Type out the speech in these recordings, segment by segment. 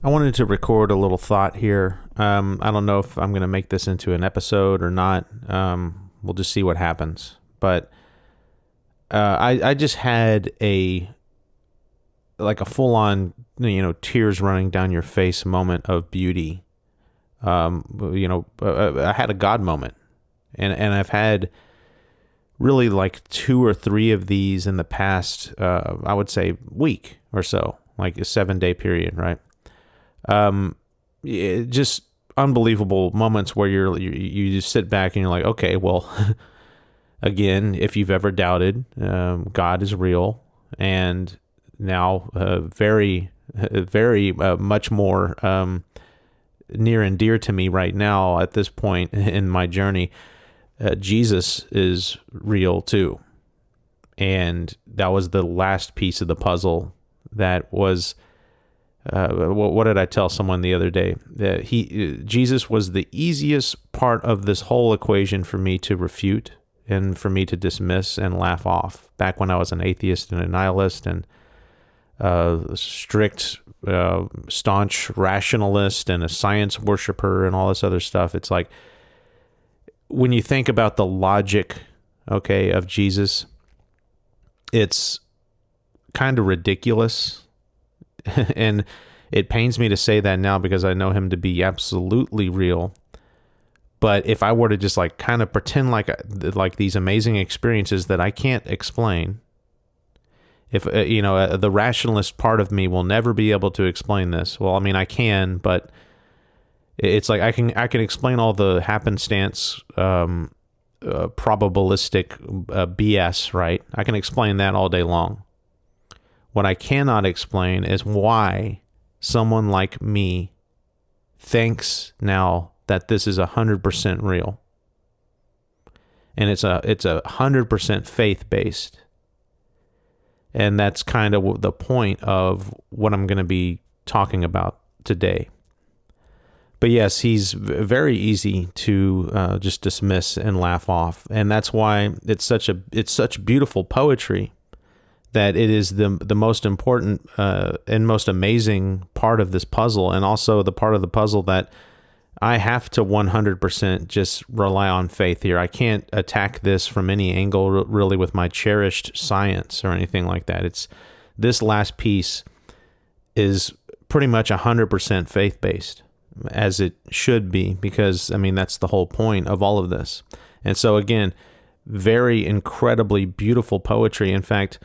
I wanted to record a little thought here. I don't know if I'm going to make this into an episode or not. We'll just see what happens. But I just had a full on, tears running down your face moment of beauty. I had a God moment, and I've had really like two or three of these in the past. I would say week or so, like a 7-day period, right? Just unbelievable moments where you just sit back and you're like, okay, well, again, if you've ever doubted, God is real, and now very much more near and dear to me right now at this point in my journey. Jesus is real too, and that was the last piece of the puzzle. That was. What did I tell someone the other day? That Jesus was the easiest part of this whole equation for me to refute and for me to dismiss and laugh off. Back when I was an atheist and a nihilist and strict, staunch rationalist and a science worshiper and all this other stuff, it's like when you think about the logic, okay, of Jesus, it's kind of ridiculous. And it pains me to say that now because I know him to be absolutely real. But if I were to just like kind of pretend like these amazing experiences that I can't explain, if the rationalist part of me will never be able to explain this. Well, I mean, I can, but it's like I can explain all the happenstance, probabilistic BS, right? I can explain that all day long. What I cannot explain is why someone like me thinks now that this is 100% real. And it's 100% faith-based. And that's kind of the point of what I'm going to be talking about today. But yes, he's very easy to just dismiss and laugh off. And that's why it's such beautiful poetry. That it is the most important and most amazing part of this puzzle, and also the part of the puzzle that I have to 100% just rely on faith here. I can't attack this from any angle really with my cherished science or anything like that. It's this last piece is pretty much 100% faith-based, as it should be, because, I mean, that's the whole point of all of this. And so, again, very incredibly beautiful poetry. In fact,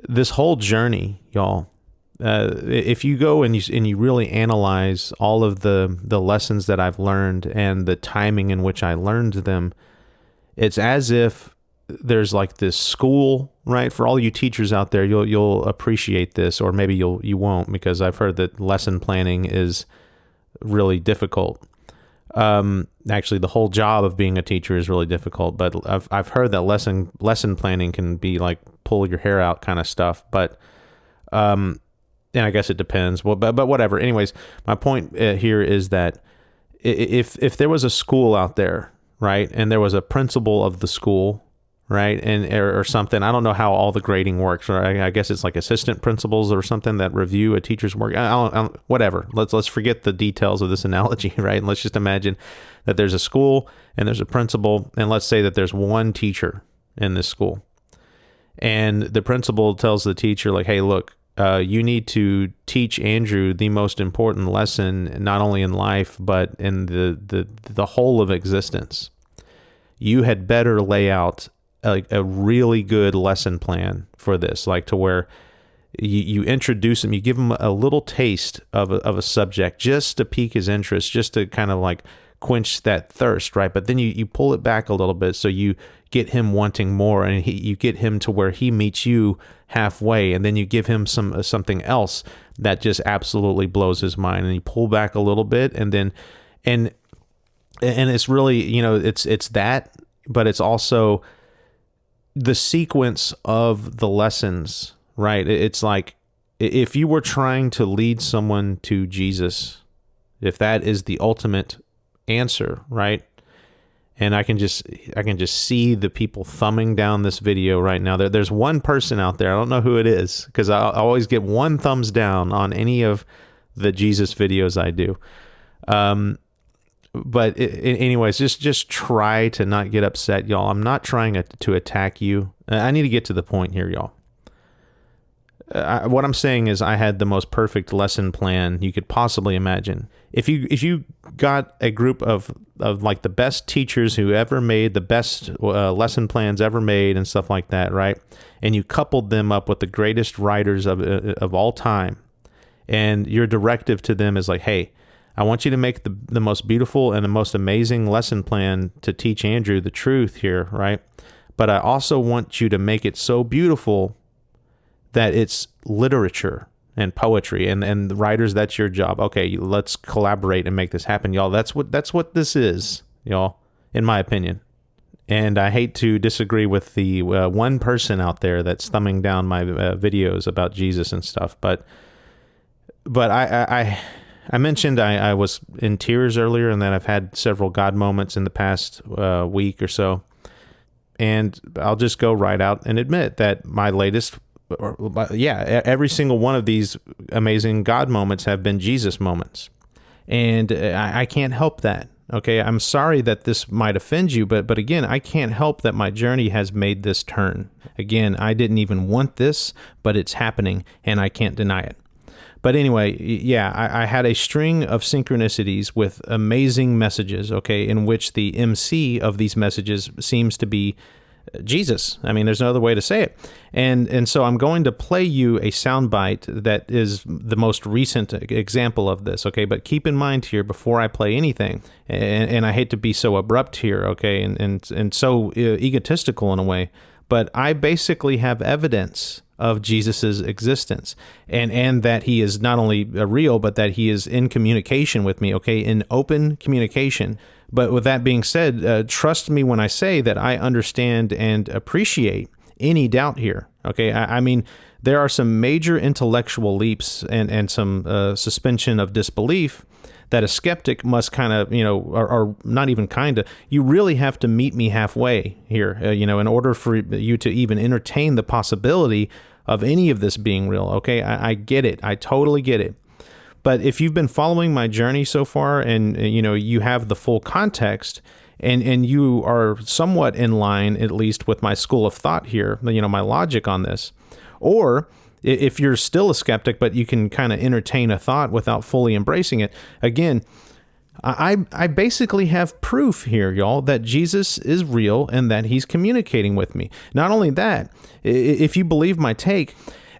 this whole journey, y'all, if you go and you really analyze all of the lessons that I've learned and the timing in which I learned them, it's as if there's like this school, right? For all you teachers out there, you'll appreciate this, or maybe you won't, because I've heard that lesson planning is really difficult. Actually, the whole job of being a teacher is really difficult, but I've heard that lesson planning can be like pull your hair out kind of stuff. But and I guess it depends. Well, but whatever. Anyways, my point here is that if there was a school out there, right, and there was a principal of the school, right, and or something. I don't know how all the grading works. Right? I guess it's like assistant principals or something that review a teacher's work. I don't, whatever. Let's forget the details of this analogy, right? And let's just imagine that there's a school and there's a principal, and let's say that there's one teacher in this school, and the principal tells the teacher, like, "Hey, look, you need to teach Andrew the most important lesson, not only in life but in the whole of existence. You had better lay out a really good lesson plan for this, like to where you introduce him, you give him a little taste of a subject just to pique his interest, just to kind of like quench that thirst, right? But then you pull it back a little bit, so you get him wanting more, and you get him to where he meets you halfway, and then you give him something else that just absolutely blows his mind, and you pull back a little bit, and then and it's really, it's that, but it's also the sequence of the lessons, right? It's like if you were trying to lead someone to Jesus, if that is the ultimate answer, right? And I can just see the people thumbing down this video right now. There's one person out there, I don't know who it is, because I always get one thumbs down on any of the Jesus videos I do. But anyways, just try to not get upset, y'all. I'm not trying to attack you. I need to get to the point here, y'all. What I'm saying is I had the most perfect lesson plan you could possibly imagine. If you got a group of like the best teachers who ever made the best lesson plans ever made and stuff like that, right? And you coupled them up with the greatest writers of all time, and your directive to them is like, hey, I want you to make the most beautiful and the most amazing lesson plan to teach Andrew the truth here, right? But I also want you to make it so beautiful that it's literature and poetry, and the writers, that's your job. Okay, let's collaborate and make this happen, y'all. That's what this is, y'all, in my opinion. And I hate to disagree with the one person out there that's thumbing down my videos about Jesus and stuff, but I mentioned I was in tears earlier, and that I've had several God moments in the past week or so. And I'll just go right out and admit that my latest, every single one of these amazing God moments have been Jesus moments. And I can't help that. Okay, I'm sorry that this might offend you, but again, I can't help that my journey has made this turn. Again, I didn't even want this, but it's happening, and I can't deny it. But anyway, yeah, I had a string of synchronicities with amazing messages, okay, in which the MC of these messages seems to be Jesus. I mean, there's no other way to say it. And so I'm going to play you a soundbite that is the most recent example of this, okay? But keep in mind here, before I play anything, and I hate to be so abrupt here, okay, and so egotistical in a way, but I basically have evidence of Jesus's existence, and that he is not only real, but that he is in communication with me, okay, in open communication. But with that being said, trust me when I say that I understand and appreciate any doubt here, okay? I mean, there are some major intellectual leaps and some suspension of disbelief that a skeptic must kind of, or not even kind of, you really have to meet me halfway here, in order for you to even entertain the possibility of any of this being real, okay? I get it. I totally get it. But if you've been following my journey so far and, you have the full context and you are somewhat in line, at least with my school of thought here, my logic on this, or if you're still a skeptic, but you can kind of entertain a thought without fully embracing it, again, I basically have proof here, y'all, that Jesus is real and that he's communicating with me. Not only that, if you believe my take,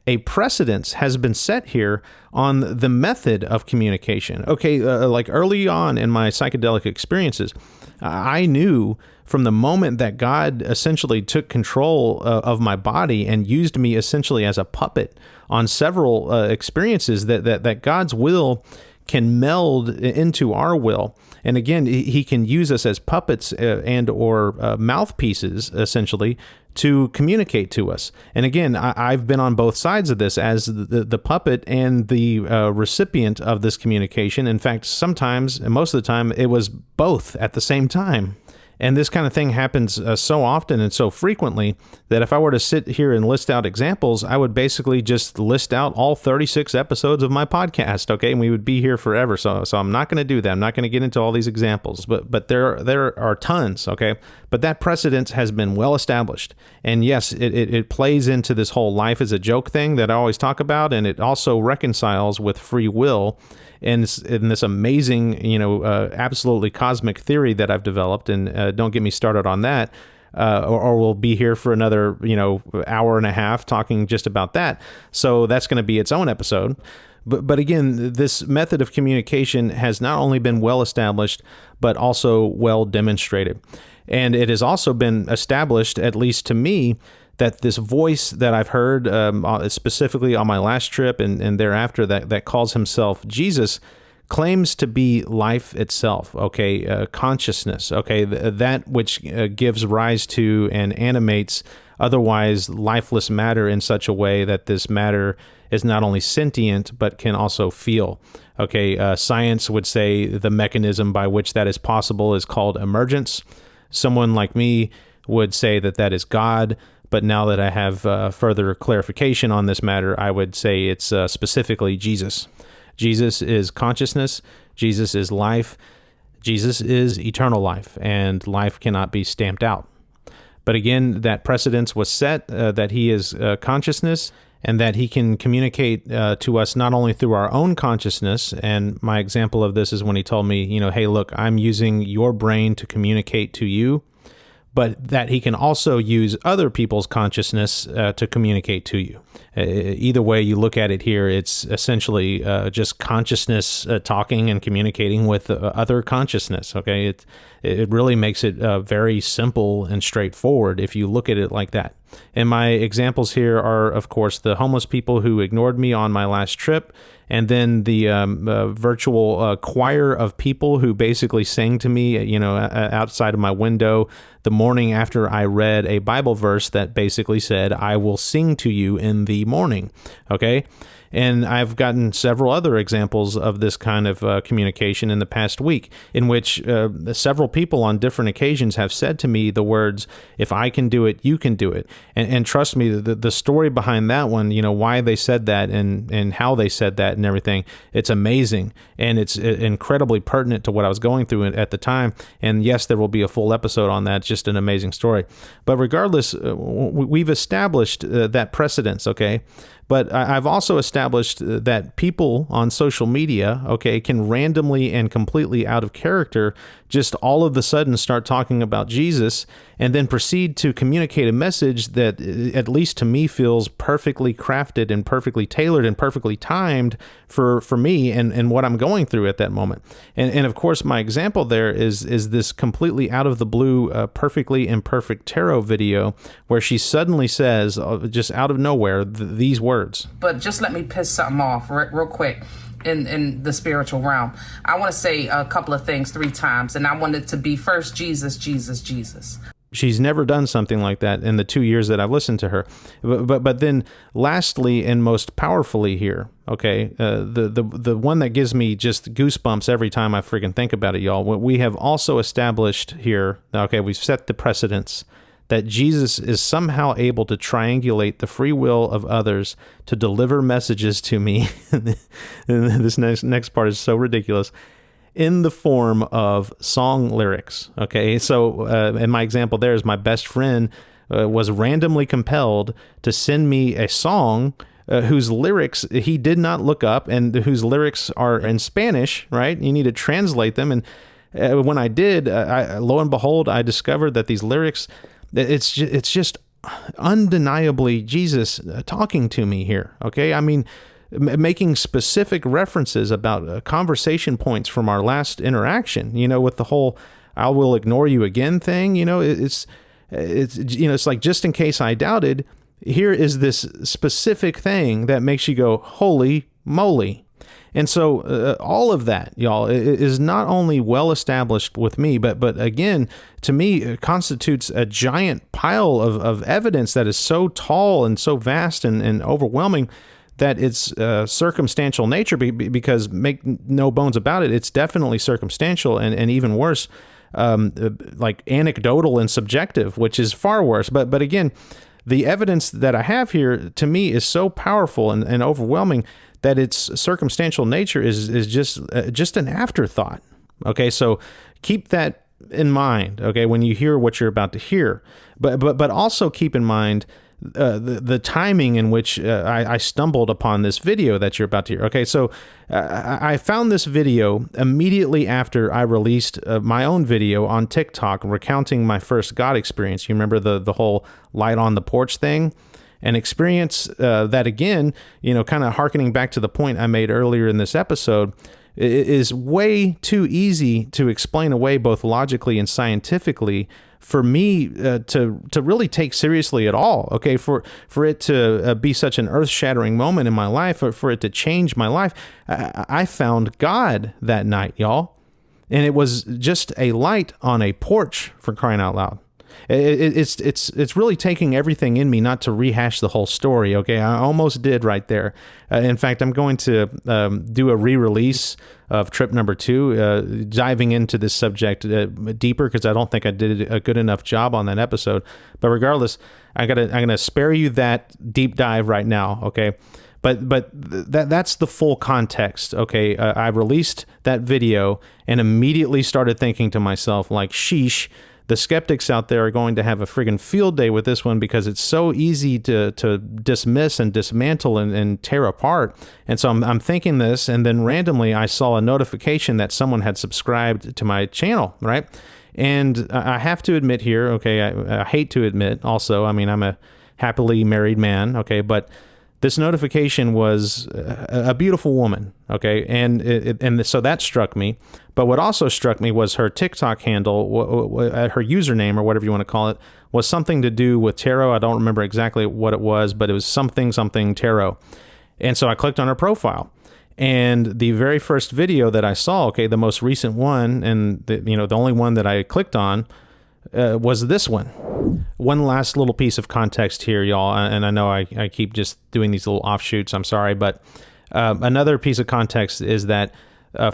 a precedence has been set here on the method of communication. Okay, like early on in my psychedelic experiences, I knew from the moment that God essentially took control of my body and used me essentially as a puppet on several experiences that God's will can meld into our will. And again, he can use us as puppets and or mouthpieces, essentially, to communicate to us. And again, I've been on both sides of this as the puppet and the recipient of this communication. In fact, sometimes, and most of the time, it was both at the same time. And this kind of thing happens so often and so frequently that if I were to sit here and list out examples, I would basically just list out all 36 episodes of my podcast, okay? And we would be here forever. So I'm not going to do that. I'm not going to get into all these examples, but there are tons, okay? But that precedence has been well established. And yes, it plays into this whole life as a joke thing that I always talk about, and it also reconciles with free will in this amazing, absolutely cosmic theory that I've developed. And don't get me started on that, or we'll be here for another, hour and a half talking just about that. So that's going to be its own episode. But again, this method of communication has not only been well established, but also well demonstrated. And it has also been established, at least to me, that this voice that I've heard, specifically on my last trip and thereafter, that calls himself Jesus, claims to be life itself, okay, consciousness, okay, that which gives rise to and animates otherwise lifeless matter in such a way that this matter is not only sentient, but can also feel. Okay, science would say the mechanism by which that is possible is called emergence. Someone like me would say that is God. But now that I have further clarification on this matter, I would say it's specifically Jesus. Jesus is consciousness. Jesus is life. Jesus is eternal life, and life cannot be stamped out. But again, that precedence was set that he is consciousness, and that he can communicate to us not only through our own consciousness. And my example of this is when he told me, hey, look, I'm using your brain to communicate to you, but that he can also use other people's consciousness to communicate to you. Either way you look at it here, it's essentially just consciousness talking and communicating with other consciousness, okay? It really makes it very simple and straightforward if you look at it like that. And my examples here are, of course, the homeless people who ignored me on my last trip, and then the virtual choir of people who basically sang to me, outside of my window the morning after I read a Bible verse that basically said, "I will sing to you in the morning." Okay? And I've gotten several other examples of this kind of communication in the past week, in which several people on different occasions have said to me the words, "If I can do it, you can do it." And trust me, the story behind that one, why they said that and how they said that and everything, it's amazing. And it's incredibly pertinent to what I was going through at the time. And yes, there will be a full episode on that. It's just an amazing story. But regardless, we've established that precedence, okay? But I've also established that people on social media, okay, can randomly and completely out of character just all of a sudden start talking about Jesus and then proceed to communicate a message that, at least to me, feels perfectly crafted and perfectly tailored and perfectly timed for me and what I'm going through at that moment. And of course, my example there is this completely out of the blue, perfectly imperfect tarot video where she suddenly says, just out of nowhere, these words. But just let me piss something off real quick. In the spiritual realm, I want to say a couple of things 3 times, and I want it to be first Jesus, Jesus, Jesus. She's never done something like that in the 2 years that I've listened to her. But then lastly and most powerfully here, okay, the one that gives me just goosebumps every time I freaking think about it, y'all, we have also established here, okay, we've set the precedence that Jesus is somehow able to triangulate the free will of others to deliver messages to me. This next part is so ridiculous. In the form of song lyrics. Okay, so in my example there is my best friend was randomly compelled to send me a song whose lyrics he did not look up and whose lyrics are in Spanish, right? You need to translate them. And when I did, lo and behold, I discovered that these lyrics, it's just undeniably Jesus talking to me here, okay? I mean, making specific references about conversation points from our last interaction, with the whole "I will ignore you again" thing. It's like, just in case I doubted, here is this specific thing that makes you go, "Holy moly." And so all of that, y'all, is not only well established with me, but again, to me, it constitutes a giant pile of evidence that is so tall and so vast and overwhelming that it's circumstantial nature, because make no bones about it, it's definitely circumstantial and even worse, like anecdotal and subjective, which is far worse. But again, the evidence that I have here, to me, is so powerful and overwhelming that its circumstantial nature is just an afterthought. Okay, so keep that in mind, okay, when you hear what you're about to hear. But also keep in mind the timing in which I stumbled upon this video that you're about to hear. Okay, so I found this video immediately after I released my own video on TikTok recounting my first God experience. You remember the whole light on the porch thing? An experience that, again, kind of hearkening back to the point I made earlier in this episode, is way too easy to explain away both logically and scientifically for me to really take seriously at all. Okay, for it to be such an earth-shattering moment in my life, or for it to change my life. I found God that night, y'all, and it was just a light on a porch, for crying out loud. It's really taking everything in me not to rehash the whole story. Okay, I almost did right there. In fact, I'm going to do a re-release of trip number 2, diving into this subject deeper, because I don't think I did a good enough job on that episode. But regardless, I'm gonna spare you that deep dive right now. Okay. That's the full context. Okay, I released that video and immediately started thinking to myself, like, sheesh, the skeptics out there are going to have a friggin' field day with this one, because it's so easy to dismiss and dismantle and tear apart. And so I'm thinking this, and then randomly I saw a notification that someone had subscribed to my channel, right? And I have to admit here, okay, I hate to admit also, I mean, I'm a happily married man, okay, but this notification was a beautiful woman, okay, and so that struck me. But what also struck me was her TikTok handle, her username or whatever you want to call it, was something to do with tarot. I don't remember exactly what it was, but it was something tarot. And so I clicked on her profile, and the very first video that I saw, okay, the most recent one, and the only one that I clicked on, was this one. One last little piece of context here, y'all, and I know I keep just doing these little offshoots, I'm sorry, but another piece of context is that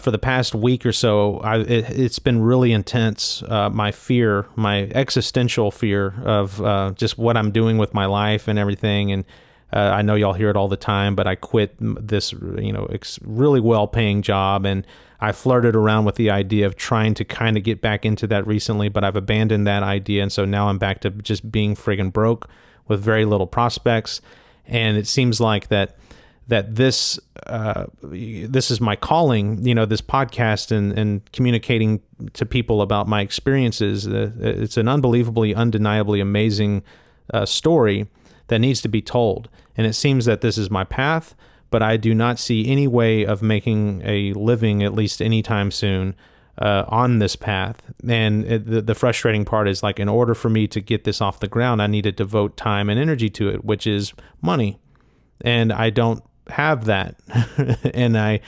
for the past week or so, it's been really intense, my fear, my existential fear of just what I'm doing with my life and everything, and I know y'all hear it all the time, but I quit this really well-paying job, and I flirted around with the idea of trying to kind of get back into that recently, but I've abandoned that idea. And so now I'm back to just being friggin' broke with very little prospects. And it seems like that this is my calling, this podcast and communicating to people about my experiences. It's an unbelievably, undeniably amazing story that needs to be told. And it seems that this is my path, but I do not see any way of making a living, at least anytime soon, on this path. And the frustrating part is, like, in order for me to get this off the ground, I need to devote time and energy to it, which is money. And I don't have that. And I,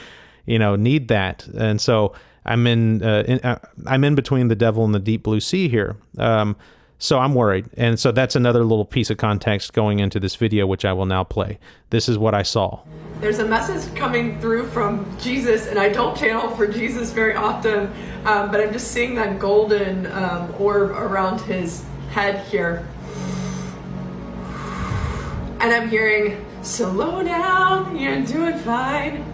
need that. And so I'm in between the devil and the deep blue sea here. So I'm worried. And so that's another little piece of context going into this video, which I will now play. This is what I saw. There's a message coming through from Jesus, and I don't channel for Jesus very often, but I'm just seeing that golden orb around his head here. And I'm hearing, slow down, you're doing fine.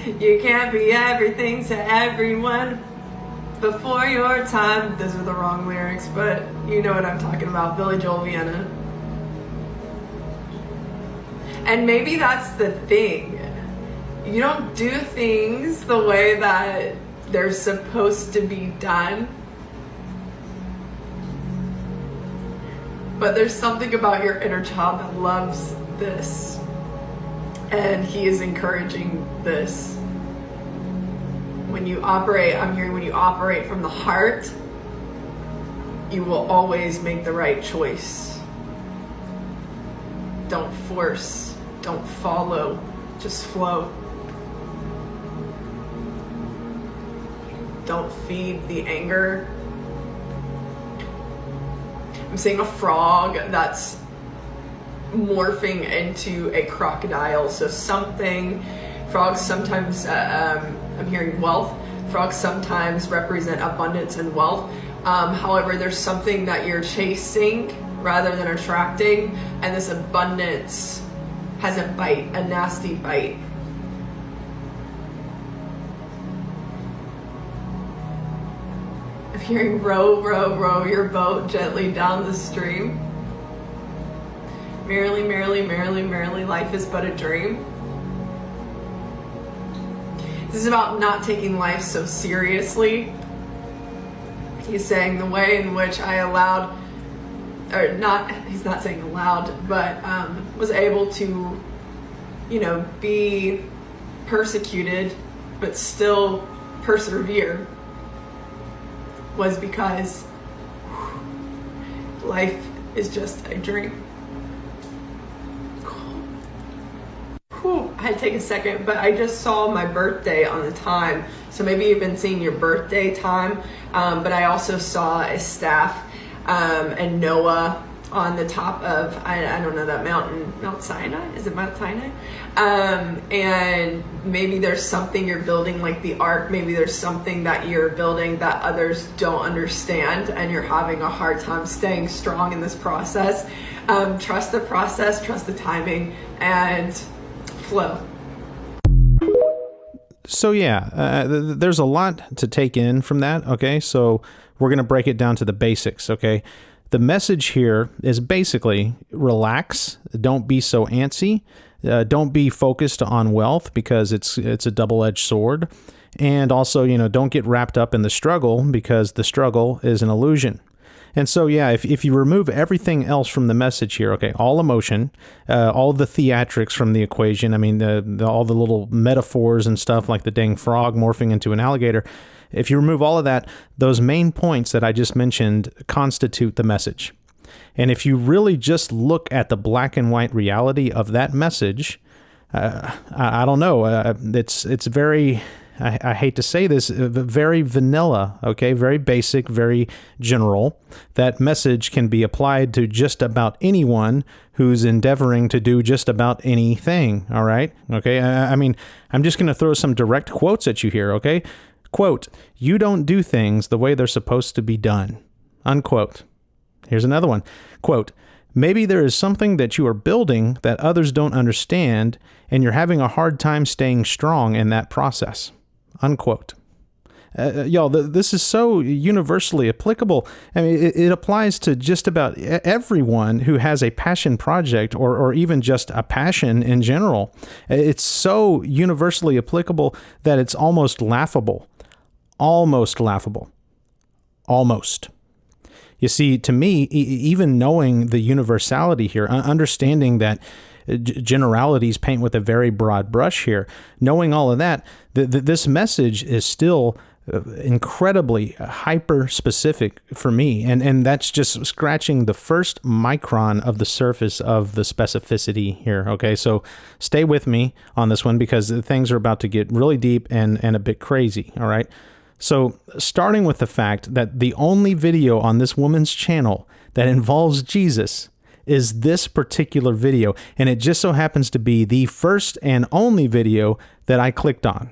You can't be everything to everyone. Before your time, those are the wrong lyrics, but you know what I'm talking about, Billy Joel Vienna. And maybe that's the thing. You don't do things the way that they're supposed to be done. But there's something about your inner child that loves this. And he is encouraging this. When you operate, I'm hearing when you operate from the heart, you will always make the right choice. Don't force, don't follow, just flow. Don't feed the anger. I'm seeing a frog that's morphing into a crocodile. So frogs sometimes, I'm hearing wealth. Frogs sometimes represent abundance and wealth. However, there's something that you're chasing rather than attracting, and this abundance has a bite, a nasty bite. I'm hearing row, row, row your boat gently down the stream. Merrily, merrily, merrily, merrily, life is but a dream. This is about not taking life so seriously. He's saying the way in which I allowed, or not, he's not saying allowed, but was able to, be persecuted, but still persevere, was because life is just a dream. I had to take a second, but I just saw my birthday on the time. So maybe you've been seeing your birthday time, but I also saw a staff and Noah on the top of, I don't know that mountain, Mount Sinai? Is it Mount Sinai? And maybe there's something you're building like the ark. Maybe there's something that you're building that others don't understand, and you're having a hard time staying strong in this process. Trust the process, trust the timing, and flow. So yeah, there's a lot to take in from that. Okay, so we're going to break it down to the basics. Okay, the message here is basically relax, don't be so antsy, don't be focused on wealth because it's a double-edged sword, and also don't get wrapped up in the struggle because the struggle is an illusion. And so, yeah, if you remove everything else from the message here, okay, all emotion, all the theatrics from the equation, I mean, all the little metaphors and stuff like the dang frog morphing into an alligator, if you remove all of that, those main points that I just mentioned constitute the message. And if you really just look at the black and white reality of that message, I don't know, it's very... I hate to say this, very vanilla, okay, very basic, very general. That message can be applied to just about anyone who's endeavoring to do just about anything, all right? Okay, I mean, I'm just going to throw some direct quotes at you here, okay? Quote, "You don't do things the way they're supposed to be done," unquote. Here's another one. Quote, "Maybe there is something that you are building that others don't understand, and you're having a hard time staying strong in that process." Unquote. Y'all, this is so universally applicable. I mean, it applies to just about everyone who has a passion project or even just a passion in general. It's so universally applicable that it's almost laughable. Almost laughable. Almost. You see, to me, even knowing the universality here, understanding that generalities paint with a very broad brush here, knowing all of that, this message is still incredibly hyper specific for me. And that's just scratching the first micron of the surface of the specificity here. Okay, so stay with me on this one because things are about to get really deep and a bit crazy. All right. So starting with the fact that the only video on this woman's channel that involves Jesus is this particular video, and it just so happens to be the first and only video that I clicked on.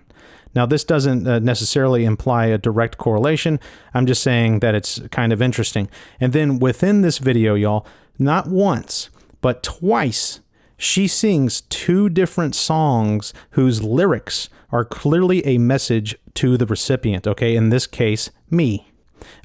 Now, this doesn't necessarily imply a direct correlation. I'm just saying that it's kind of interesting. And then within this video, y'all, not once, but twice, she sings two different songs whose lyrics are clearly a message to the recipient, okay? In this case, me.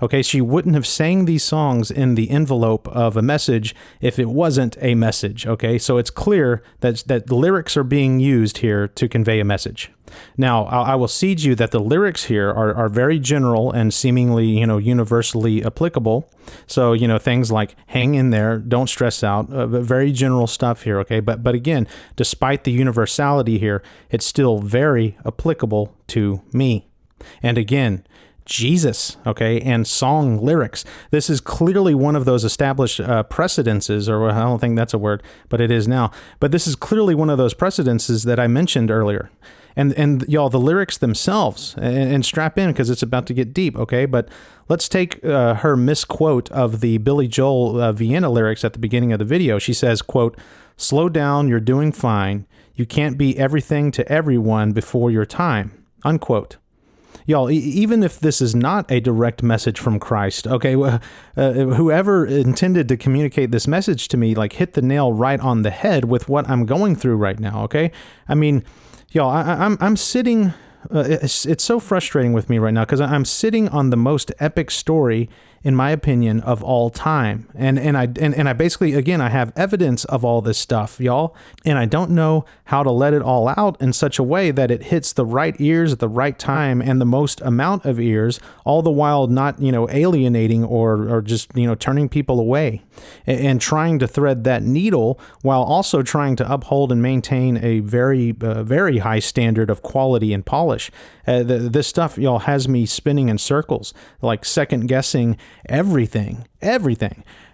Okay, she wouldn't have sang these songs in the envelope of a message if it wasn't a message, okay? So it's clear that lyrics are being used here to convey a message. Now, I will cede you that the lyrics here are very general and seemingly, universally applicable. So, things like hang in there, don't stress out, very general stuff here, okay? But again, despite the universality here, it's still very applicable to me. And again, Jesus, okay, and song lyrics. This is clearly one of those established precedences, or I don't think that's a word, but it is now. But this is clearly one of those precedences that I mentioned earlier. And y'all, the lyrics themselves, and strap in because it's about to get deep, okay? But let's take her misquote of the Billy Joel Vienna lyrics at the beginning of the video. She says, quote, "Slow down, you're doing fine. You can't be everything to everyone before your time," unquote. Y'all, even if this is not a direct message from Christ, okay, whoever intended to communicate this message to me, hit the nail right on the head with what I'm going through right now, okay? I mean, y'all, I'm sitting, it's so frustrating with me right now because I'm sitting on the most epic story, in my opinion, of all time. And I basically, again, I have evidence of all this stuff, y'all, and I don't know how to let it all out in such a way that it hits the right ears at the right time and the most amount of ears, all the while not, alienating or just, turning people away, and trying to thread that needle while also trying to uphold and maintain a very, very high standard of quality and polish. This stuff, y'all, has me spinning in circles, second guessing everything.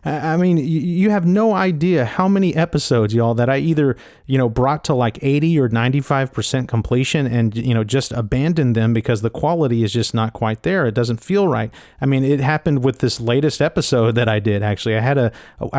I mean, you have no idea how many episodes, y'all, that I either, brought to 80 or 95% completion and, just abandoned them because the quality is just not quite there. It doesn't feel right. I mean, it happened with this latest episode that I did, actually. I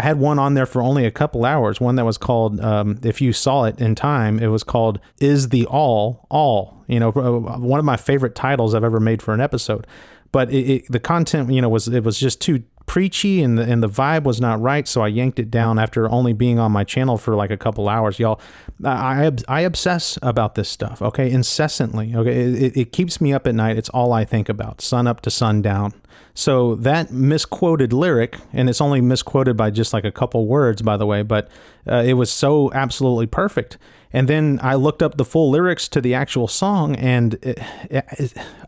had one on there for only a couple hours, one that was called, if you saw it in time, it was called Is the All? One of my favorite titles I've ever made for an episode. But the content, it was just too preachy and the vibe was not right, so I yanked it down after only being on my channel for like a couple hours. Y'all, I obsess about this stuff, okay, incessantly. Okay, it keeps me up at night. It's all I think about, sun up to sundown. So that misquoted lyric, and it's only misquoted by just like a couple words, by the way, but it was so absolutely perfect. And then I looked up the full lyrics to the actual song, and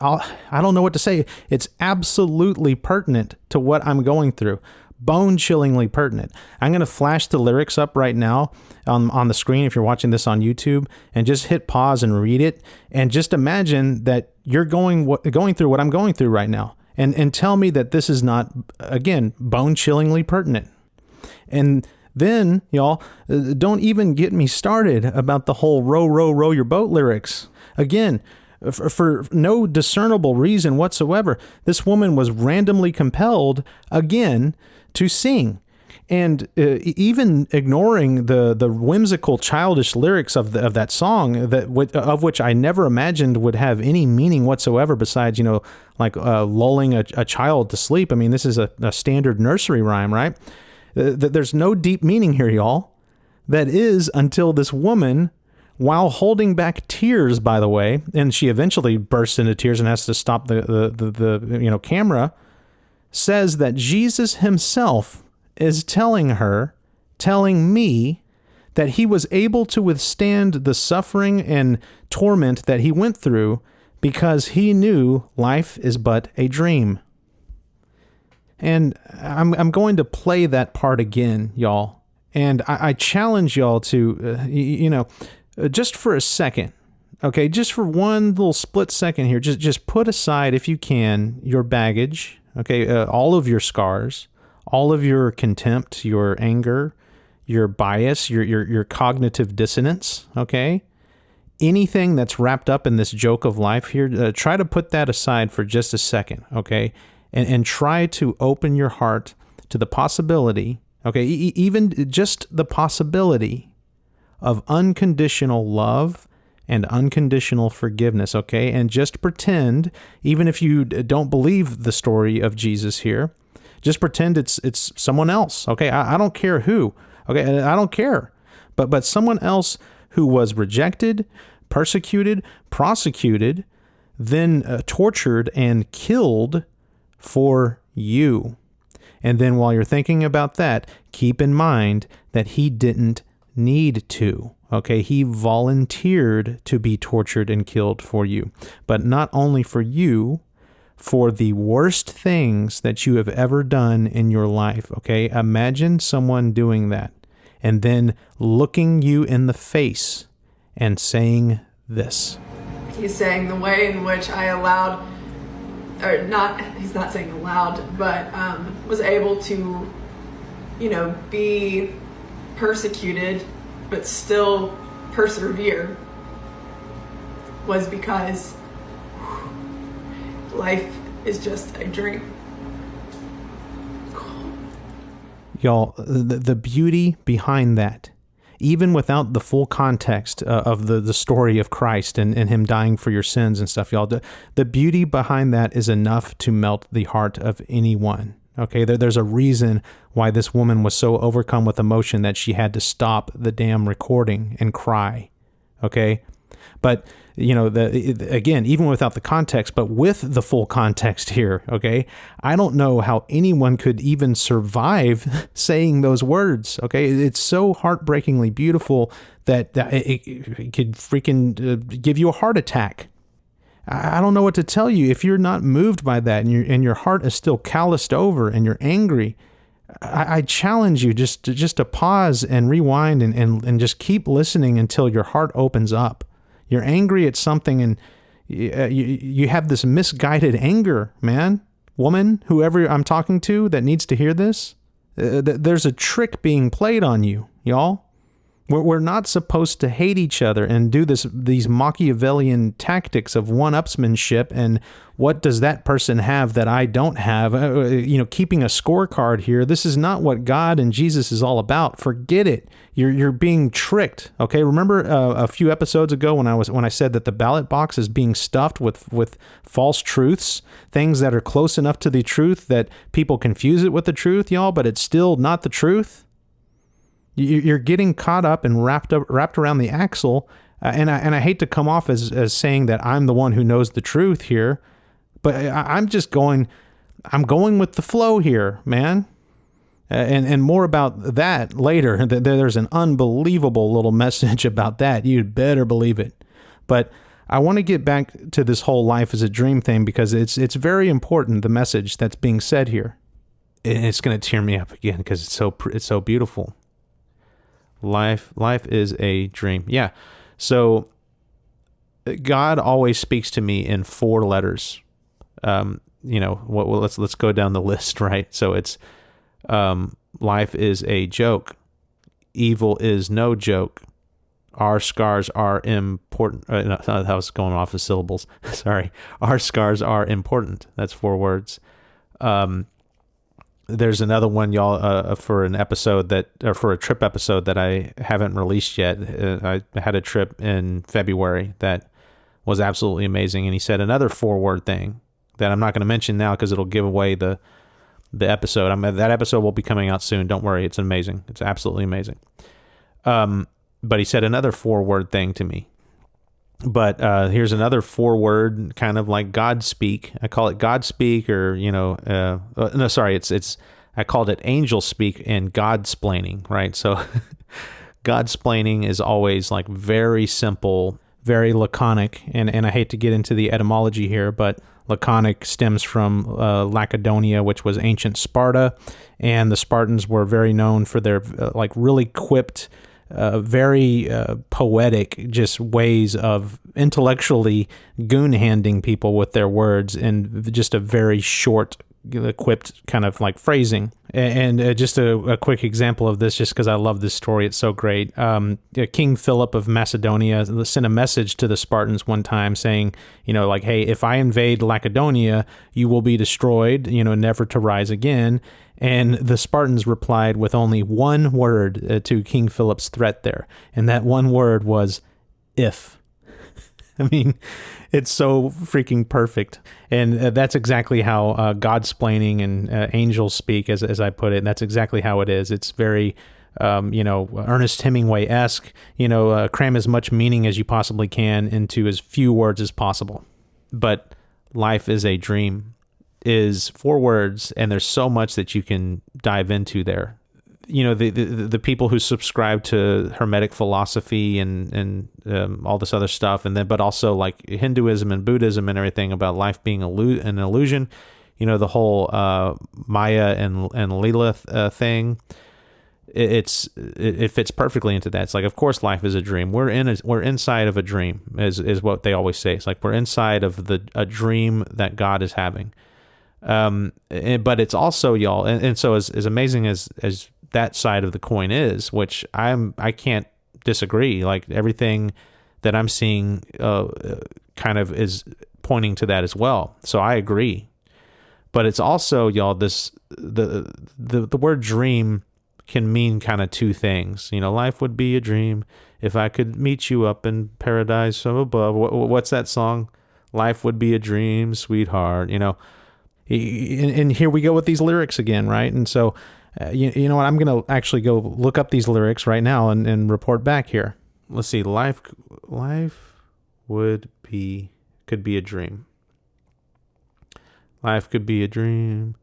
I don't know what to say. It's absolutely pertinent to what I'm going through. Bone-chillingly pertinent. I'm going to flash the lyrics up right now on the screen if you're watching this on YouTube, and just hit pause and read it, and just imagine that you're going through what I'm going through right now. And tell me that this is not, again, bone-chillingly pertinent. And then, y'all, don't even get me started about the whole row, row, row your boat lyrics. Again, for no discernible reason whatsoever, this woman was randomly compelled, again, to sing. And even ignoring the whimsical, childish lyrics of that song, of which I never imagined would have any meaning whatsoever besides, like lulling a child to sleep. I mean, this is a standard nursery rhyme, right? There's no deep meaning here, y'all. That is until this woman, while holding back tears, by the way, and she eventually bursts into tears and has to stop the camera, says that Jesus himself is telling me that he was able to withstand the suffering and torment that he went through because he knew life is but a dream. And I'm going to play that part again, y'all. And I challenge y'all to, just for a second, okay, just for one little split second here, just put aside, if you can, your baggage, okay, all of your scars, all of your contempt, your anger, your bias, your cognitive dissonance, okay? Anything that's wrapped up in this joke of life here, try to put that aside for just a second, okay? And try to open your heart to the possibility, okay, even just the possibility of unconditional love and unconditional forgiveness, okay? And just pretend, even if you don't believe the story of Jesus here, just pretend it's someone else, okay? I don't care who, okay? I don't care. But someone else who was rejected, persecuted, prosecuted, then tortured and killed for you. And then while you're thinking about that, keep in mind that he didn't need to. Okay, he volunteered to be tortured and killed for you. But not only for you, for the worst things that you have ever done in your life. Okay, imagine someone doing that and then looking you in the face and saying this. He's saying the way in which I allowed, or not, he's not saying allowed, but was able to, be persecuted but still persevere was because life is just a dream. Y'all, the beauty behind that, even without the full context of the story of Christ and him dying for your sins and stuff, y'all, the beauty behind that is enough to melt the heart of anyone. Okay, there's a reason why this woman was so overcome with emotion that she had to stop the damn recording and cry. Okay, but again, even without the context, but with the full context here, okay, I don't know how anyone could even survive saying those words. Okay, it's so heartbreakingly beautiful that it could freaking give you a heart attack. I don't know what to tell you. If you're not moved by that and your heart is still calloused over and you're angry, I challenge you just to pause and rewind and just keep listening until your heart opens up. You're angry at something and you have this misguided anger, man, woman, whoever I'm talking to that needs to hear this. There's a trick being played on you, y'all. We're not supposed to hate each other and do these Machiavellian tactics of one-upsmanship and what does that person have that I don't have? Keeping a scorecard here. This is not what God and Jesus is all about. Forget it. You're being tricked. Okay, remember a few episodes ago when I said that the ballot box is being stuffed with false truths, things that are close enough to the truth that people confuse it with the truth, y'all, but it's still not the truth. You're getting caught up and wrapped around the axle, and I hate to come off as saying that I'm the one who knows the truth here, but I'm going with the flow here, man. And more about that later. There's an unbelievable little message about that. You'd better believe it. But I want to get back to this whole life as a dream thing because it's very important, the message that's being said here. And it's going to tear me up again because it's so beautiful. Life is a dream. Yeah. So God always speaks to me in 4 letters. Let's go down the list, right? So it's life is a joke. Evil is no joke. Our scars are important. That was going off the syllables. Sorry. Our scars are important. That's 4 words. There's another one, y'all, for a trip episode that I haven't released yet. I had a trip in February that was absolutely amazing. And he said another 4-word thing that I'm not going to mention now because it'll give away the episode. That episode will be coming out soon. Don't worry. It's amazing. It's absolutely amazing. But he said another 4-word thing to me. But here's another 4-word kind of like God speak. I call it God speak, or I called it angel speak and God-splaining, right? So God-splaining is always like very simple, very laconic, and I hate to get into the etymology here, but laconic stems from Lacedaemon, which was ancient Sparta, and the Spartans were very known for their really quipped, very poetic just ways of intellectually goon-handing people with their words in just a very short, quipped kind of like phrasing. And just a quick example of this, just because I love this story, it's so great. King Philip of Macedonia sent a message to the Spartans one time saying, hey, if I invade Lacedonia, you will be destroyed, never to rise again. And the Spartans replied with only one word to King Philip's threat there. And that one word was, if. I mean, it's so freaking perfect. And that's exactly how God-splaining and angels speak, as I put it. And that's exactly how it is. It's very, Ernest Hemingway-esque, cram as much meaning as you possibly can into as few words as possible. But life is a dream is 4 words, and there's so much that you can dive into there. The people who subscribe to Hermetic philosophy and all this other stuff, and then but also like Hinduism and Buddhism and everything about life being an illusion. The whole Maya and Lilith thing. It fits perfectly into that. It's like, of course, life is a dream. We're inside of a dream, is what they always say. It's like we're inside of a dream that God is having. But it's also, y'all, and so as amazing as that side of the coin is, which I can't disagree. Like everything that I'm seeing kind of is pointing to that as well. So I agree. But it's also, y'all, the word dream can mean kind of 2 things. Life would be a dream if I could meet you up in paradise from above. What's that song? Life would be a dream, sweetheart. And here we go with these lyrics again, right? And so, you know what? I'm going to actually go look up these lyrics right now and report back here. Let's see. Life could be a dream. Life could be a dream.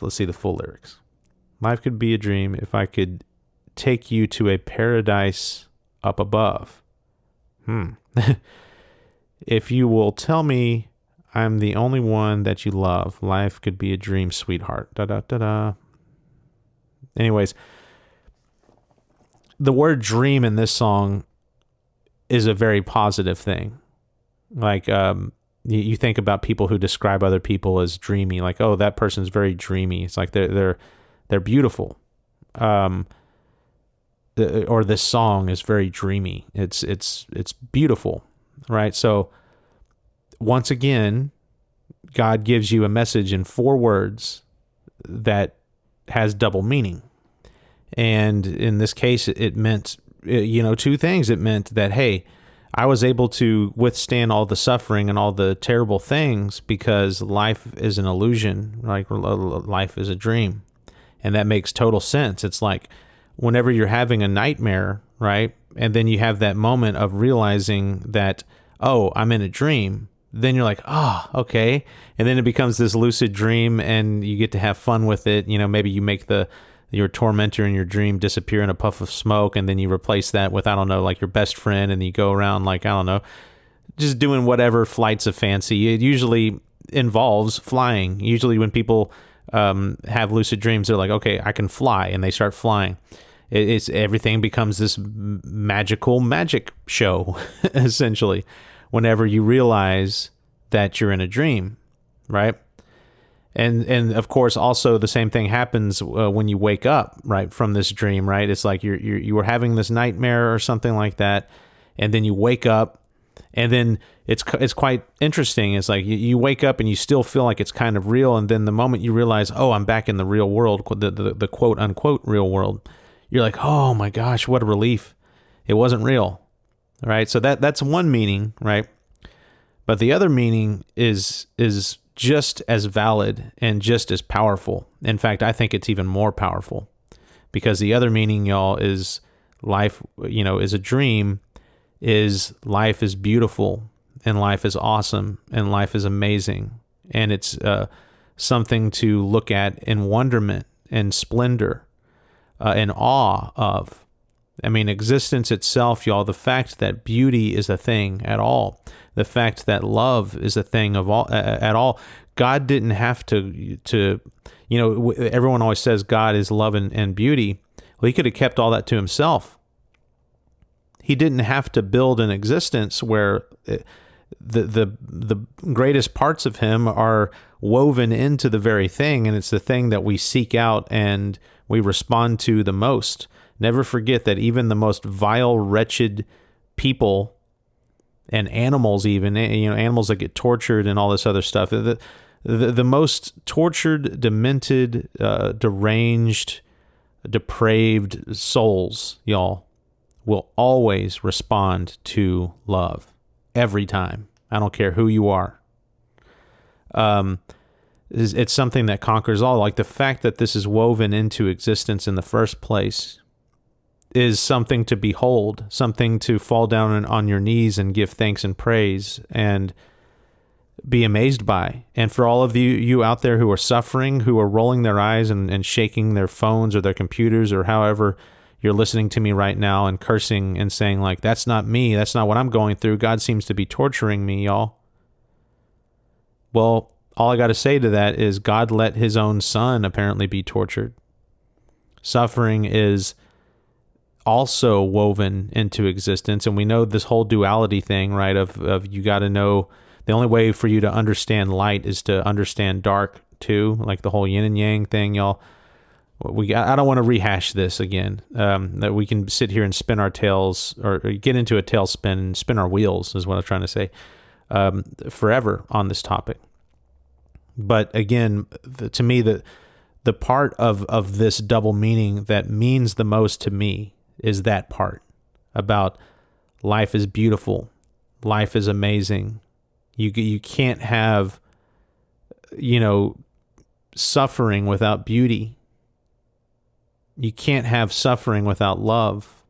Let's see the full lyrics. Life could be a dream if I could take you to a paradise up above. If you will tell me I'm the only one that you love, life could be a dream, sweetheart. Da-da-da-da. Anyways, the word dream in this song is a very positive thing. Like, you think about people who describe other people as dreamy, like, oh, that person's very dreamy. It's like they're beautiful. or this song is very dreamy. It's beautiful, right? So once again, God gives you a message in 4 words that has double meaning. And in this case, it meant, 2 things. It meant that, hey, I was able to withstand all the suffering and all the terrible things because life is an illusion, like life is a dream. And that makes total sense. It's like whenever you're having a nightmare, right? And then you have that moment of realizing that, oh, I'm in a dream. Then you're like, oh, okay. And then it becomes this lucid dream and you get to have fun with it. Maybe you make your tormentor in your dream disappear in a puff of smoke, and then you replace that with, I don't know, like your best friend, and you go around like, I don't know, just doing whatever flights of fancy. It usually involves flying. Usually when people have lucid dreams, they're like, okay, I can fly, and they start flying. It's everything becomes this magic show, essentially, whenever you realize that you're in a dream, right? And of course, also the same thing happens when you wake up, right, from this dream, right? It's like you were having this nightmare or something like that, and then you wake up, and then it's quite interesting. It's like you wake up and you still feel like it's kind of real, and then the moment you realize, oh, I'm back in the real world, the quote unquote real world, you're like, oh my gosh, what a relief! It wasn't real, right? So that's one meaning, right? But the other meaning is just as valid and just as powerful. In fact, I think it's even more powerful, because the other meaning, y'all, is life, is a dream, is life is beautiful, and life is awesome, and life is amazing. And it's something to look at in wonderment and splendor and awe of. I mean, existence itself, y'all, the fact that beauty is a thing at all, the fact that love is a thing of all at all. God didn't have to everyone always says God is love and beauty. Well, he could have kept all that to himself. He didn't have to build an existence where the greatest parts of him are woven into the very thing, and it's the thing that we seek out and we respond to the most. Never forget that even the most vile, wretched people and animals, even, animals that get tortured and all this other stuff, the most tortured, demented, deranged, depraved souls, y'all, will always respond to love every time. I don't care who you are. It's something that conquers all. Like the fact that this is woven into existence in the first place is something to behold, something to fall down on your knees and give thanks and praise and be amazed by. And for all of you out there who are suffering, who are rolling their eyes and shaking their phones or their computers or however you're listening to me right now and cursing and saying like, that's not me, that's not what I'm going through, God seems to be torturing me, y'all. Well, all I got to say to that is God let his own son apparently be tortured. Suffering is also woven into existence, and we know this whole duality thing, right, of you got to know the only way for you to understand light is to understand dark too, like the whole yin and yang thing, y'all. I don't want to rehash this again, that we can sit here and spin our tails or get into a tailspin and spin our wheels is what I'm trying to say, forever on this topic. But again, to me, the part of this double meaning that means the most to me is that part about life is beautiful, life is amazing. You can't have, suffering without beauty. You can't have suffering without love.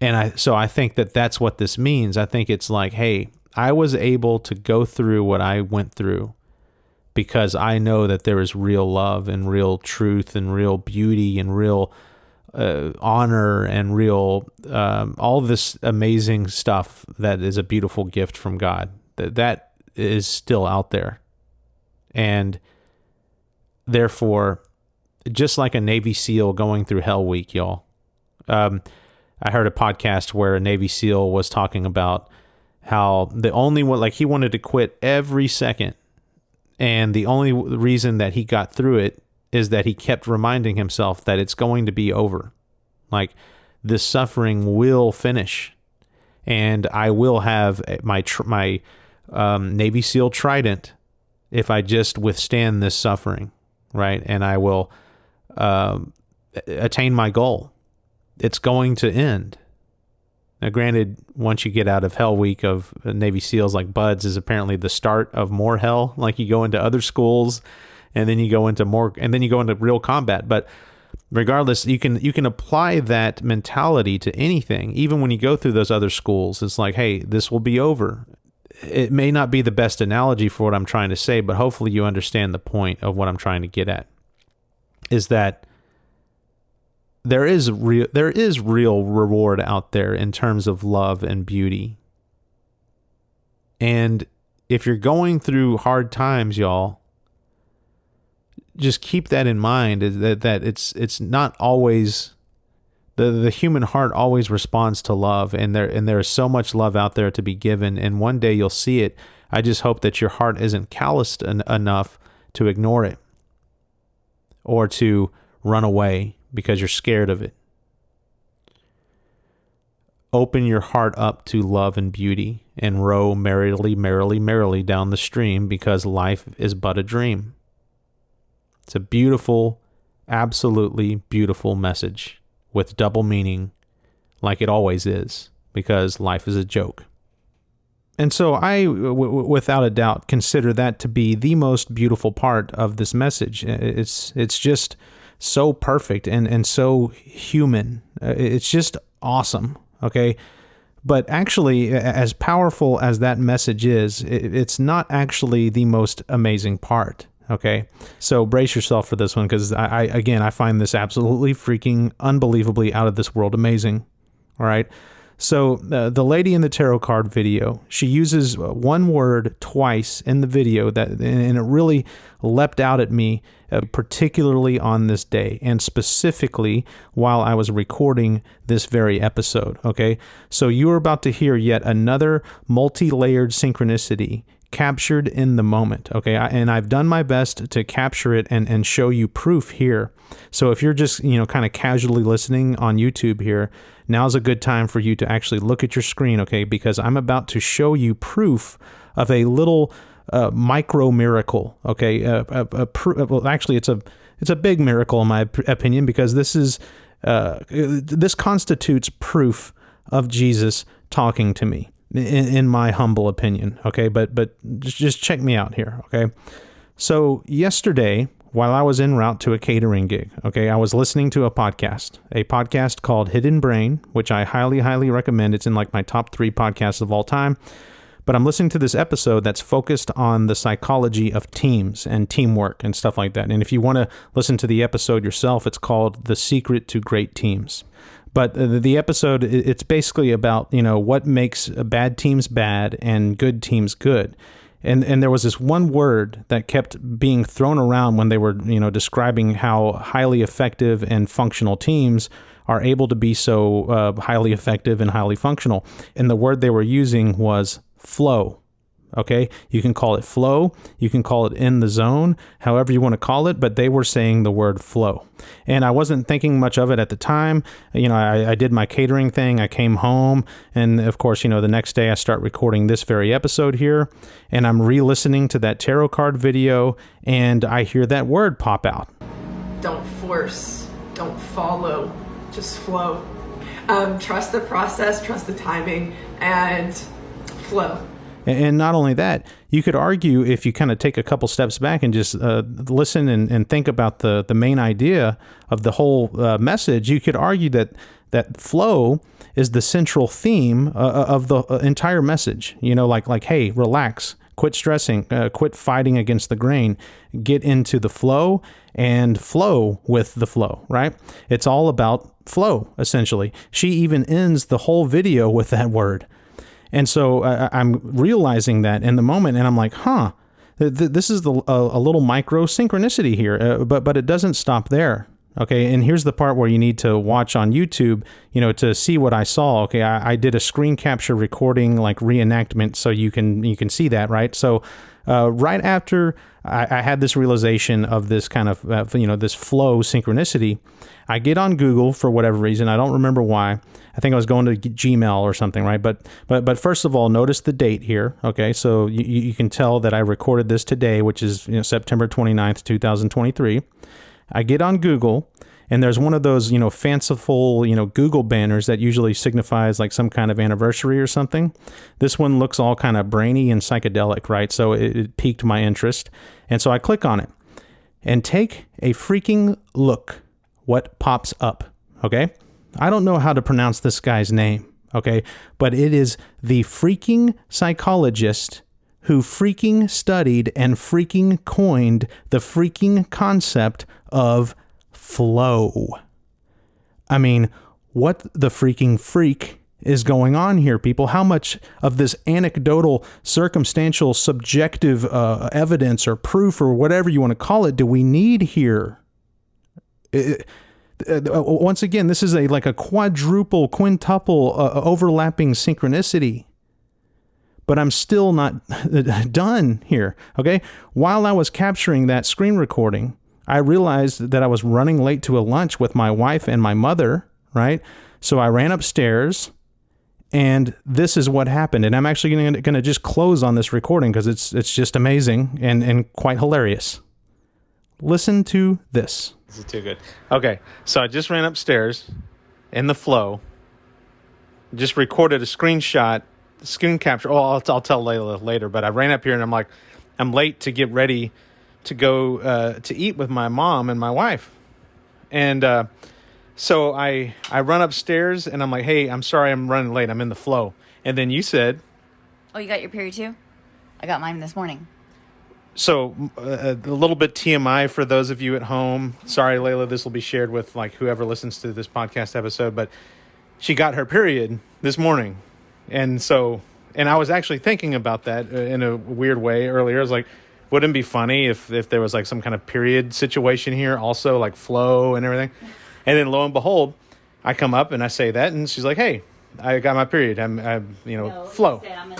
And so I think that that's what this means. I think it's like, hey, I was able to go through what I went through because I know that there is real love and real truth and real beauty and real honor and real all this amazing stuff that is a beautiful gift from God. That is still out there. And therefore, just like a Navy SEAL going through Hell Week, y'all. I heard a podcast where a Navy SEAL was talking about how the only one, like he wanted to quit every second. And the only reason that he got through it is that he kept reminding himself that it's going to be over. Like, this suffering will finish, and I will have my Navy SEAL trident if I just withstand this suffering, right? And I will attain my goal. It's going to end. Now, granted, once you get out of Hell Week of Navy SEALs, like BUD/S is apparently the start of more hell. Like, you go into other schools, and then you go into real combat. But regardless, you can apply that mentality to anything. Even when you go through those other schools, it's like, hey, this will be over. It may not be the best analogy for what I'm trying to say, but hopefully you understand the point of what I'm trying to get at. Is that there is real reward out there in terms of love and beauty. And if you're going through hard times, y'all, just keep that in mind, that it's not always the human heart always responds to love, and there is so much love out there to be given, and one day you'll see it. I just hope that your heart isn't calloused enough to ignore it or to run away because you're scared of it. Open your heart up to love and beauty and row merrily, merrily, merrily down the stream, because life is but a dream. It's a beautiful, absolutely beautiful message with double meaning, like it always is, because life is a joke. And so I, without a doubt, consider that to be the most beautiful part of this message. It's just so perfect and so human. It's just awesome, okay? But actually, as powerful as that message is, it's not actually the most amazing part, okay? So brace yourself for this one, because I find this absolutely freaking unbelievably out of this world amazing, all right? So the lady in the tarot card video, she uses one word twice in the video, and it really leapt out at me, particularly on this day, and specifically while I was recording this very episode, okay? So you're about to hear yet another multi-layered synchronicity captured in the moment, okay? And I've done my best to capture it and show you proof here. So if you're just, kind of casually listening on YouTube here, now's a good time for you to actually look at your screen, okay? Because I'm about to show you proof of a little micro miracle, okay? Well, actually, it's a big miracle in my opinion, because this constitutes proof of Jesus talking to me, in my humble opinion, okay? But just check me out here, okay? So yesterday, while I was en route to a catering gig, okay, I was listening to a podcast called Hidden Brain, which I highly, highly recommend. It's in like my top 3 podcasts of all time. But I'm listening to this episode that's focused on the psychology of teams and teamwork and stuff like that. And if you want to listen to the episode yourself, it's called The Secret to Great Teams. But the episode, it's basically about, what makes bad teams bad and good teams good. And there was this one word that kept being thrown around when they were, describing how highly effective and functional teams are able to be so highly effective and highly functional. And the word they were using was flow. Okay, you can call it flow, you can call it in the zone, however you want to call it, but they were saying the word flow. And I wasn't thinking much of it at the time. I did my catering thing, I came home, and of course, the next day I start recording this very episode here, and I'm re-listening to that tarot card video, and I hear that word pop out. Don't force, don't follow, just flow. Trust the process, trust the timing, and flow. And not only that, you could argue, if you kind of take a couple steps back and just listen and think about the main idea of the whole message, you could argue that flow is the central theme of the entire message. Like, hey, relax, quit stressing, quit fighting against the grain, get into the flow and flow with the flow, right? It's all about flow, essentially. She even ends the whole video with that word. And so I'm realizing that in the moment, and I'm like, this is a little micro synchronicity here, but it doesn't stop there. Okay, and here's the part where you need to watch on YouTube, to see what I saw. Okay, I did a screen capture recording, like reenactment, so you can see that, right? So right after I had this realization of this kind of, this flow synchronicity, I get on Google for whatever reason. I don't remember why. I think I was going to Gmail or something, right? But first of all, notice the date here. Okay, so you can tell that I recorded this today, which is September 29th, 2023. I get on Google, and there's one of those, fanciful, Google banners that usually signifies like some kind of anniversary or something. This one looks all kind of brainy and psychedelic, right? So it piqued my interest. And so I click on it and take a freaking look what pops up, okay? I don't know how to pronounce this guy's name, okay? But it is the freaking psychologist who freaking studied and freaking coined the freaking concept of flow. I mean, what the freaking freak is going on here, people? How much of this anecdotal, circumstantial, subjective evidence or proof or whatever you want to call it do we need here? Once again, this is like a quintuple overlapping synchronicity. But I'm still not done here, okay? While I was capturing that screen recording, I realized that I was running late to a lunch with my wife and my mother, right? So I ran upstairs, and this is what happened. And I'm actually going to just close on this recording because it's just amazing and quite hilarious. Listen to this. This is too good. Okay, so I just ran upstairs in the flow, just recorded a screen capture. Oh, I'll tell Layla later, but I ran up here and I'm like, I'm late to get ready to go to eat with my mom and my wife. And so I run upstairs and I'm like, hey, I'm sorry I'm running late. I'm in the flow. And then you said... Oh, you got your period too? I got mine this morning. So a little bit TMI for those of you at home. Sorry, Layla, this will be shared with like whoever listens to this podcast episode, but she got her period this morning. And I was actually thinking about that in a weird way earlier. I was like, wouldn't it be funny if there was like some kind of period situation here also, like flow and everything? And then lo and behold, I come up and I say that, and she's like, hey, I got my period. I'm No, flow. You said I'm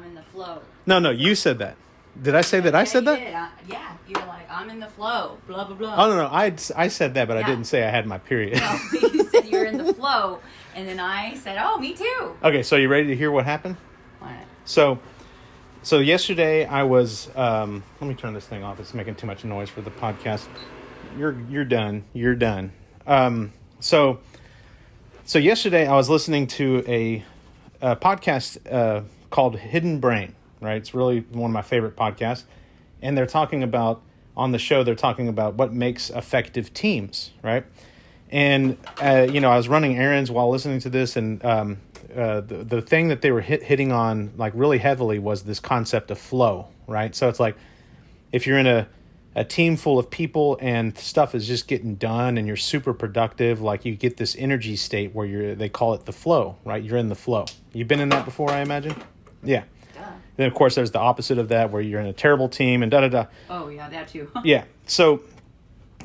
in the flow. No, you said that. Did I say that? I said that? Yeah, you were like, I'm in the flow, blah, blah, blah. Oh, no, I said that, but I didn't say I had my period. No, you said you were in the flow, and then I said, oh, me too. Okay, so you ready to hear what happened? What? So yesterday I was, let me turn this thing off. It's making too much noise for the podcast. You're done. You're done. So yesterday I was listening to a podcast called Hidden Brain. Right, it's really one of my favorite podcasts, and they're talking about what makes effective teams, right? And I was running errands while listening to this, and the thing that they were hitting on like really heavily was this concept of flow, right? So it's like if you're in a team full of people and stuff is just getting done and you're super productive, like you get this energy state where they call it the flow, right? You're in the flow. You've been in that before, I imagine? Yeah. Then, of course, there's the opposite of that where you're in a terrible team and da-da-da. Oh, yeah, that too. Yeah. So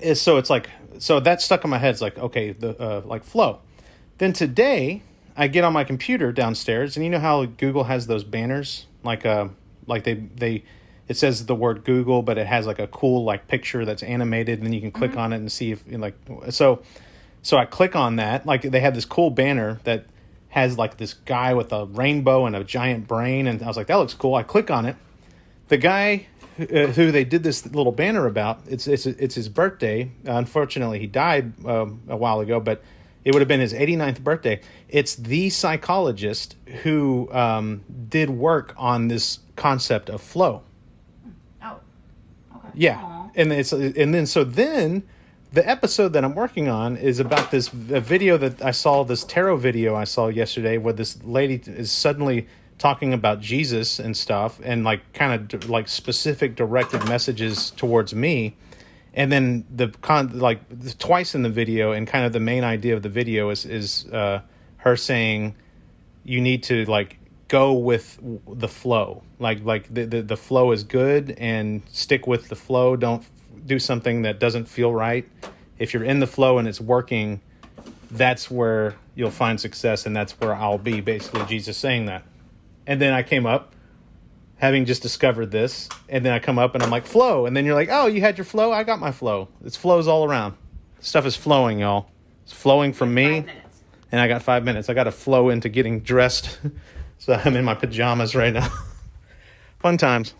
it's like, so that stuck in my head. It's like, okay, like flow. Then today, I get on my computer downstairs, and you know how Google has those banners? Like it says the word Google, but it has like a cool like picture that's animated, and then you can click on it and see if so I click on that. Like they had this cool banner that has like this guy with a rainbow and a giant brain, and I was like, that looks cool. I click on it. The guy who they did this little banner about, it's his birthday. Unfortunately, he died a while ago, but it would have been his 89th birthday. It's the psychologist who did work on this concept of flow. Oh, okay. Yeah, Aww. Then the episode that I'm working on is about this video that I saw, this tarot video I saw yesterday, where this lady is suddenly talking about Jesus and stuff, and like kind of like specific directed messages towards me. And then twice in the video, and kind of the main idea of the video is her saying you need to like go with the flow, like the flow is good and stick with the flow. Don't do something that doesn't feel right, if you're in the flow and it's working, that's where you'll find success, and that's where I'll be. Basically, Jesus saying that. And then I came up, having just discovered this, and then I come up and I'm like, flow. And then you're like, oh, you had your flow? I got my flow. It's flows all around. Stuff is flowing, y'all. It's flowing from me. 5 minutes. And I got 5 minutes. I got to flow into getting dressed. So I'm in my pajamas right now. Fun times.